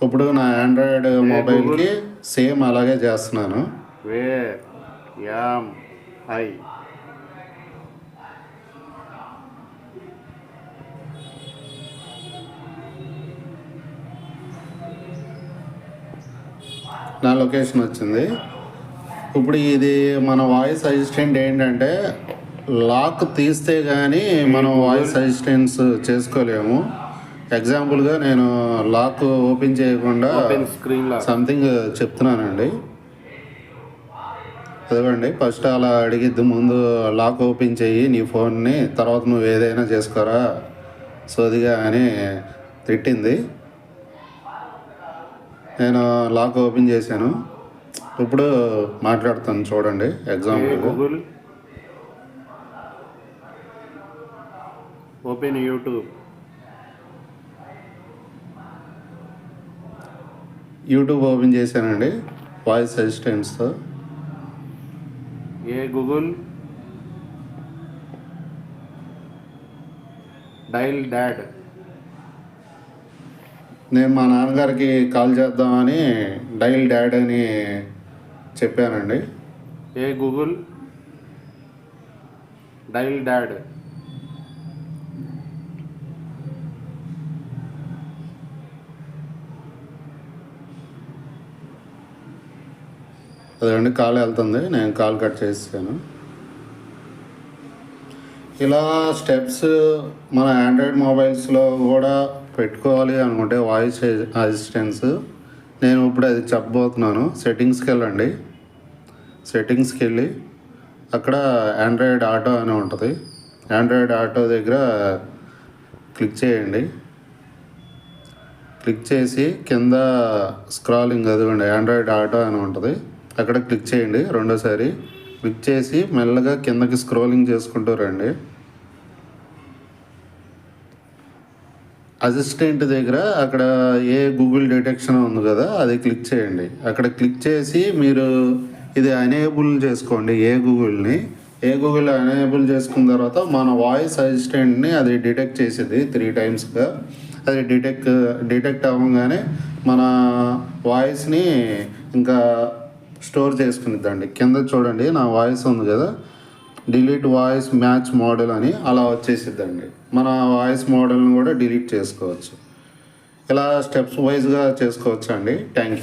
ఇప్పుడు నా ఆండ్రాయిడ్ మొబైల్కి సేమ్ అలాగే చేస్తున్నాను. వేర్ యామ్ ఐ నా లొకేషన్ వచ్చింది. ఇప్పుడు ఇది మన వాయిస్ అసిస్టెంట్ ఏంటంటే లాక్ తీస్తే కానీ మనం వాయిస్ అసిస్టెంట్స్ చేసుకోలేము. ఎగ్జాంపుల్గా నేను లాక్ ఓపెన్ చేయకుండా సంథింగ్ చెప్తున్నానండి. అదిగోండి, ఫస్ట్ అలా అడిగిద్దు, ముందు లాక్ ఓపెన్ చెయ్యి నీ ఫోన్ని, తర్వాత నువ్వు ఏదైనా చేసుకోరా సోదిగా అని తిట్టింది. నేను లాక్ ఓపెన్ చేశాను. ఇప్పుడు మాట్లాడుతాను చూడండి. Example Google open YouTube open చేశానండి వాయిస్ అసిస్టెంట్స్తో. Google dial dad. నేను మా నాన్నగారికి కాల్ చేద్దామని డైల్ డాడ్ అని చెప్పానండి. Google dial dad. అదండి, కాల్ వెళ్తుంది, నేను కాల్ కట్ చేసాను. ఇలా స్టెప్స్ మన ఆండ్రాయిడ్ మొబైల్స్లో కూడా పెట్టుకోవాలి అనుకుంటే వాయిస్ అసిస్టెంట్స్, నేను ఇప్పుడు అది చెప్పబోతున్నాను. సెట్టింగ్స్కి వెళ్ళండి. సెట్టింగ్స్కి వెళ్ళి అక్కడ ఆండ్రాయిడ్ ఆటో అని ఉంటుంది. ఆండ్రాయిడ్ ఆటో దగ్గర క్లిక్ చేయండి. క్లిక్ చేసి కింద స్క్రాలింగ్ అదిగోండి ఆండ్రాయిడ్ ఆటో అని ఉంటుంది, అక్కడ క్లిక్ చేయండి. రెండోసారి క్లిక్ చేసి మెల్లగా కిందకి స్క్రోలింగ్ చేసుకుంటూ రండి. అసిస్టెంట్ దగ్గర అక్కడ గూగుల్ డిటెక్షన్ ఉంది కదా, అది క్లిక్ చేయండి. అక్కడ క్లిక్ చేసి మీరు ఇది ఎనేబుల్ చేసుకోండి. గూగుల్ ఎనేబుల్ చేసుకున్న తర్వాత మన వాయిస్ అసిస్టెంట్ని అది డిటెక్ట్ చేసేది 3 టైమ్స్గా. అది డిటెక్ట్ అవ్వగానే మన వాయిస్ని ఇంకా స్టోర్ చేసుకునిద్దండి. కింద చూడండి నా వాయిస్ ఉంది కదా, డిలీట్ వాయిస్ మ్యాచ్ మోడల్ అని అలా వచ్చేసిద్దండి. మన వాయిస్ మోడల్ని కూడా డిలీట్ చేసుకోవచ్చు. ఇలా స్టెప్స్ వైజ్గా చేసుకోవచ్చు అండి. Thank you.